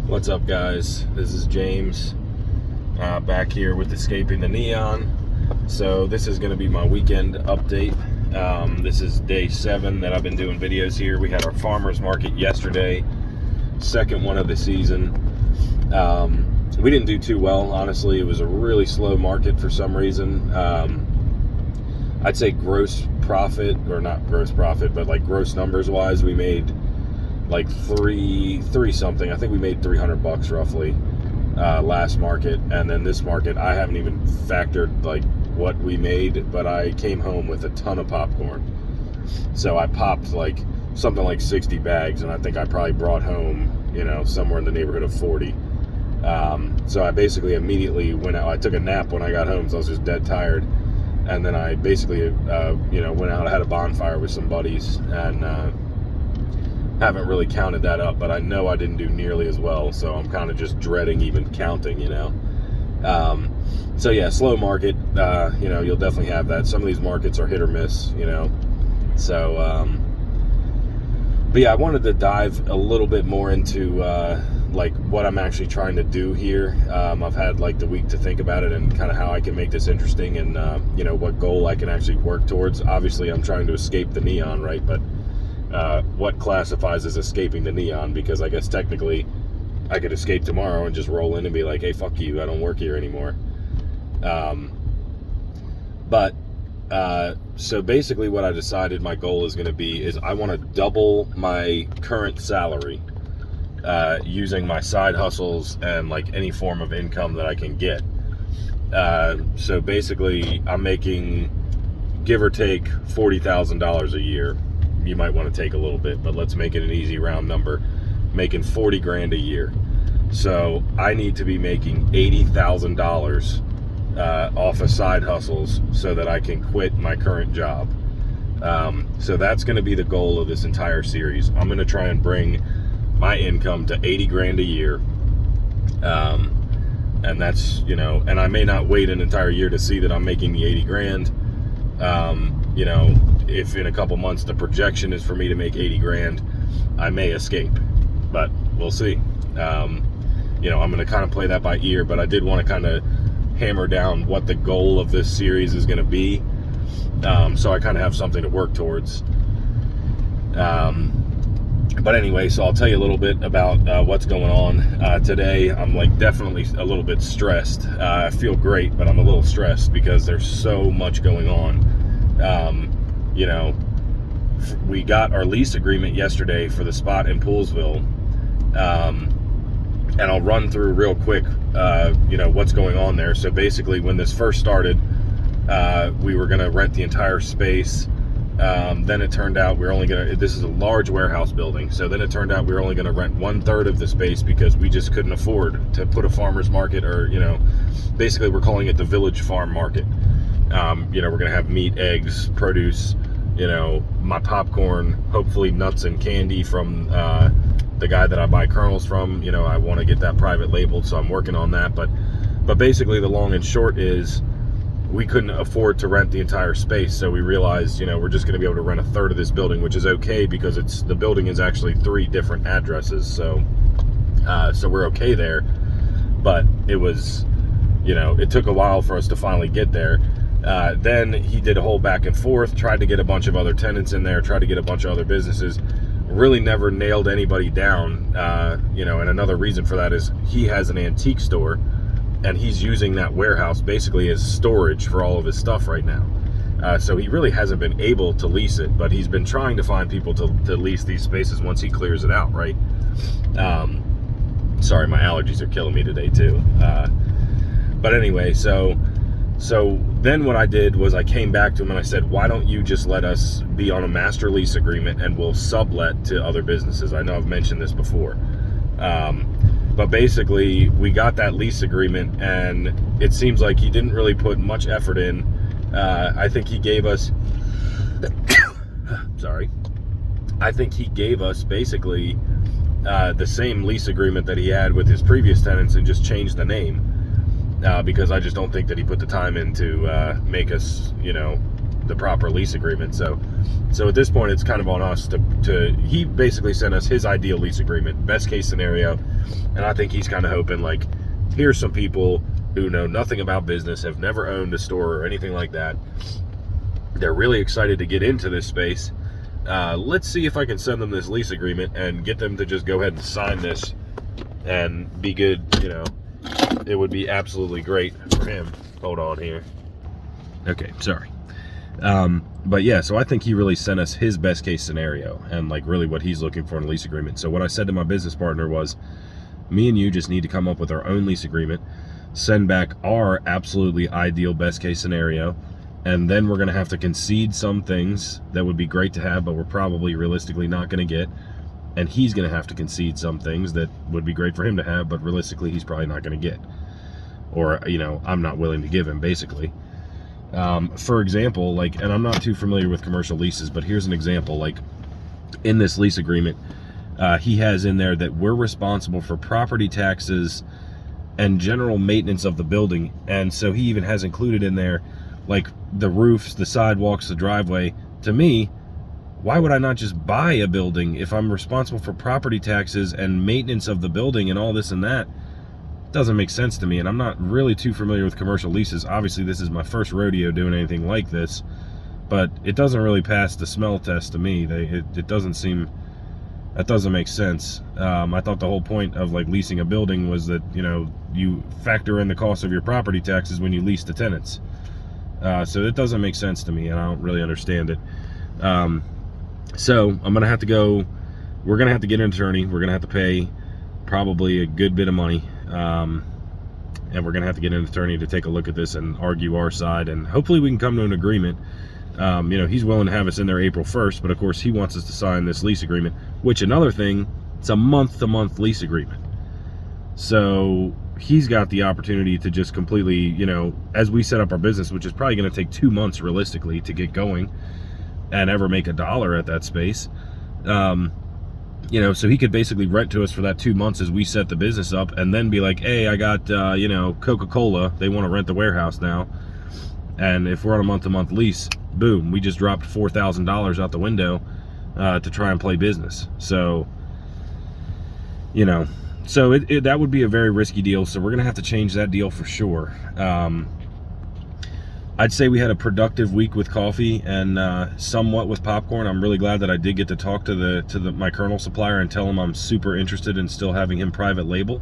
What's up, guys? This is James back here with Escaping the Neon. So this is going to be my weekend update. This is day 7 that I've been doing videos here. We had our farmers market yesterday, second one of the season. We didn't do too well, honestly. It was a really slow market for some reason. I'd say gross profit, or not gross profit, but like gross numbers wise, we made like three something. I think we made $300 roughly last market, and then this market I haven't even factored like what we made, but I came home with a ton of popcorn. So I popped like something like 60 bags, and I think I probably brought home, somewhere in the neighborhood of 40. So I basically immediately went out. I took a nap when I got home, so I was just dead tired, and then I basically went out. I had a bonfire with some buddies, and haven't really counted that up, but I know I didn't do nearly as well, so I'm kind of just dreading even counting, So yeah, slow market, you'll definitely have that. Some of these markets are hit or miss, So, but yeah, I wanted to dive a little bit more into like what I'm actually trying to do here. I've had like the week to think about it and kind of how I can make this interesting, and what goal I can actually work towards. Obviously, I'm trying to escape the neon, right? But what classifies as escaping the neon? Because I guess technically I could escape tomorrow and just roll in and be like, hey, fuck you, I don't work here anymore. So basically what I decided my goal is going to be is I want to double my current salary using my side hustles and like any form of income that I can get. So basically I'm making, give or take, $40,000 a year. You might want to take a little bit, but let's make it an easy round number, making 40 grand a year. So I need to be making $80,000 off of side hustles so that I can quit my current job. So that's going to be the goal of this entire series. I'm going to try and bring my income to 80 grand a year. And that's, and I may not wait an entire year to see that I'm making the 80 grand. If in a couple months the projection is for me to make 80 grand, I may escape, but we'll see. I'm going to kind of play that by ear, but I did want to kind of hammer down what the goal of this series is going to be. So I kind of have something to work towards. But anyway, so I'll tell you a little bit about what's going on today. I'm like definitely a little bit stressed. I feel great, but I'm a little stressed because there's so much going on. We got our lease agreement yesterday for the spot in Poolsville. And I'll run through real quick, what's going on there. So basically when this first started, we were going to rent the entire space. Then it turned out this is a large warehouse building. So then it turned out we were only going to rent 1/3 of the space because we just couldn't afford to put a farmer's market, or, basically we're calling it the Village Farm Market. We're going to have meat, eggs, produce, my popcorn, hopefully nuts and candy from the guy that I buy kernels from. I want to get that private labeled, so I'm working on that. But basically the long and short is we couldn't afford to rent the entire space, so we realized, we're just going to be able to rent 1/3 of this building, which is okay because the building is actually 3 different addresses. So we're okay there. But it was, it took a while for us to finally get there. Then he did a whole back and forth, tried to get a bunch of other tenants in there, tried to get a bunch of other businesses, really never nailed anybody down. And another reason for that is he has an antique store, and he's using that warehouse basically as storage for all of his stuff right now. So he really hasn't been able to lease it, but he's been trying to find people to lease these spaces once he clears it out, right? Sorry, my allergies are killing me today too. But anyway, so then what I did was I came back to him and I said, why don't you just let us be on a master lease agreement and we'll sublet to other businesses? I know I've mentioned this before. But basically we got that lease agreement, and it seems like he didn't really put much effort in. I think he gave us, I think he gave us basically the same lease agreement that he had with his previous tenants and just changed the name. Because I just don't think that he put the time in to make us, the proper lease agreement. So at this point, it's kind of on us to he basically sent us his ideal lease agreement, best case scenario, and I think he's kind of hoping, like, here's some people who know nothing about business, have never owned a store or anything like that. They're really excited to get into this space. Let's see if I can send them this lease agreement and get them to just go ahead and sign this and be good. You know, it would be absolutely great for him. Hold on here. Okay, sorry. But yeah, so I think he really sent us his best case scenario and like really what he's looking for in a lease agreement. So what I said to my business partner was, me and you just need to come up with our own lease agreement, send back our absolutely ideal best case scenario, and then we're going to have to concede some things that would be great to have, but we're probably realistically not going to get. And he's going to have to concede some things that would be great for him to have, but realistically he's probably not going to get. Or, you know, I'm not willing to give him, basically. For example, like, and I'm not too familiar with commercial leases, but here's an example. Like, in this lease agreement, he has in there that we're responsible for property taxes and general maintenance of the building. And so he even has included in there, like, the roofs, the sidewalks, the driveway. To me, why would I not just buy a building if I'm responsible for property taxes and maintenance of the building and all this and that? Doesn't make sense to me, and I'm not really too familiar with commercial leases. Obviously, this is my first rodeo doing anything like this, but it doesn't really pass the smell test to me. It doesn't seem, that doesn't make sense. I thought the whole point of like leasing a building was that, you know, you factor in the cost of your property taxes when you lease to tenants. So it doesn't make sense to me, and I don't really understand it. So I'm gonna have to go. We're gonna have to get an attorney. We're gonna have to pay probably a good bit of money. And we're gonna have to get an attorney to take a look at this and argue our side, and hopefully we can come to an agreement. You know, he's willing to have us in there April 1st, but of course he wants us to sign this lease agreement, which, another thing, it's a month-to-month lease agreement. So he's got the opportunity to just completely, you know, as we set up our business, which is probably going to take 2 months realistically to get going and ever make $1 at that space. You know, so he could basically rent to us for that 2 months as we set the business up, and then be like, hey, I got, you know, Coca-Cola, they want to rent the warehouse now. And if we're on a month-to-month lease, boom, we just dropped $4,000 out the window to try and play business. So, you know, so that would be a very risky deal. So we're going to have to change that deal for sure. I'd say we had a productive week with coffee and somewhat with popcorn. I'm really glad that I did get to talk to my kernel supplier and tell him I'm super interested in still having him private label.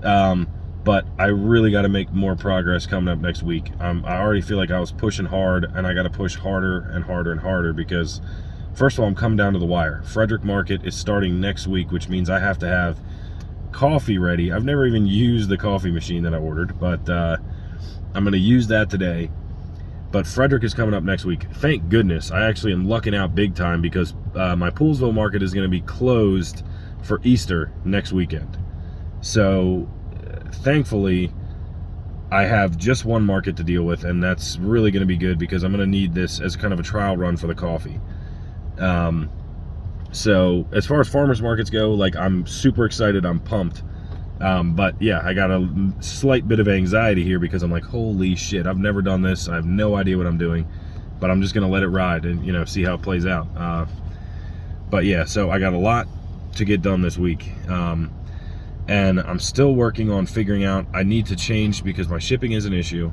But I really got to make more progress coming up next week. I already feel like I was pushing hard, and I got to push harder and harder and harder because, first of all, I'm coming down to the wire. Frederick Market is starting next week, which means I have to have coffee ready. I've never even used the coffee machine that I ordered, but I'm going to use that today. But Frederick is coming up next week. Thank goodness. I actually am lucking out big time because my Poolesville market is going to be closed for Easter next weekend. So thankfully, I have just one market to deal with, and that's really going to be good because I'm going to need this as kind of a trial run for the coffee. So as far as farmers markets go, like, I'm super excited. I'm pumped. But yeah, I got a slight bit of anxiety here because I'm like, holy shit, I've never done this. I have no idea what I'm doing, but I'm just going to let it ride and, you know, see how it plays out. But yeah, so I got a lot to get done this week. And I'm still working on figuring out, I need to change because my shipping is an issue.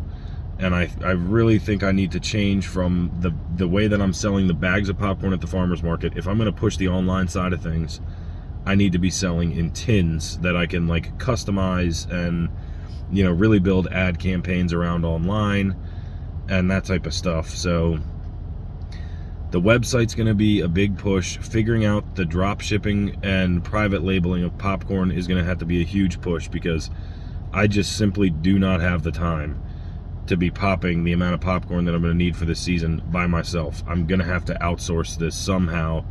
And I really think I need to change from the way that I'm selling the bags of popcorn at the farmer's market. If I'm going to push the online side of things, I need to be selling in tins that I can like customize and, you know, really build ad campaigns around online and that type of stuff. So the website's going to be a big push. Figuring out the drop shipping and private labeling of popcorn is going to have to be a huge push because I just simply do not have the time to be popping the amount of popcorn that I'm going to need for this season by myself. I'm going to have to outsource this somehow.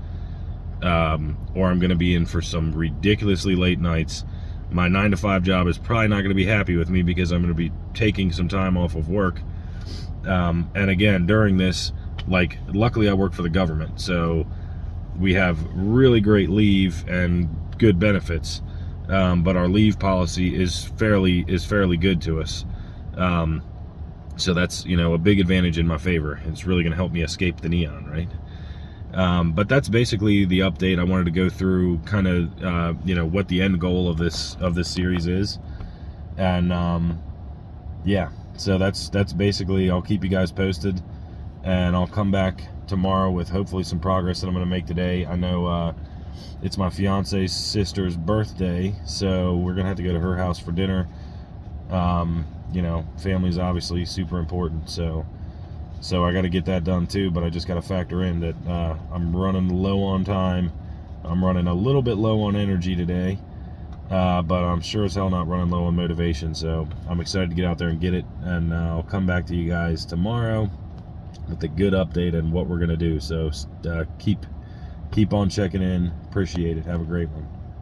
Or I'm going to be in for some ridiculously late nights. My 9-to-5 job is probably not going to be happy with me because I'm going to be taking some time off of work. And again, during this, like, luckily I work for the government, so we have really great leave and good benefits. But our leave policy is fairly good to us. So that's, you know, a big advantage in my favor. It's really going to help me escape the neon, right? But that's basically the update. I wanted to go through kind of, you know, what the end goal of this series is. And yeah, so that's basically, I'll keep you guys posted, and I'll come back tomorrow with hopefully some progress that I'm going to make today. I know it's my fiance's sister's birthday, so we're going to have to go to her house for dinner. You know, family's obviously super important, so I got to get that done too, but I just got to factor in that I'm running low on time. I'm running a little bit low on energy today, but I'm sure as hell not running low on motivation, so I'm excited to get out there and get it, and I'll come back to you guys tomorrow with a good update and what we're going to do. So keep on checking in. Appreciate it. Have a great one.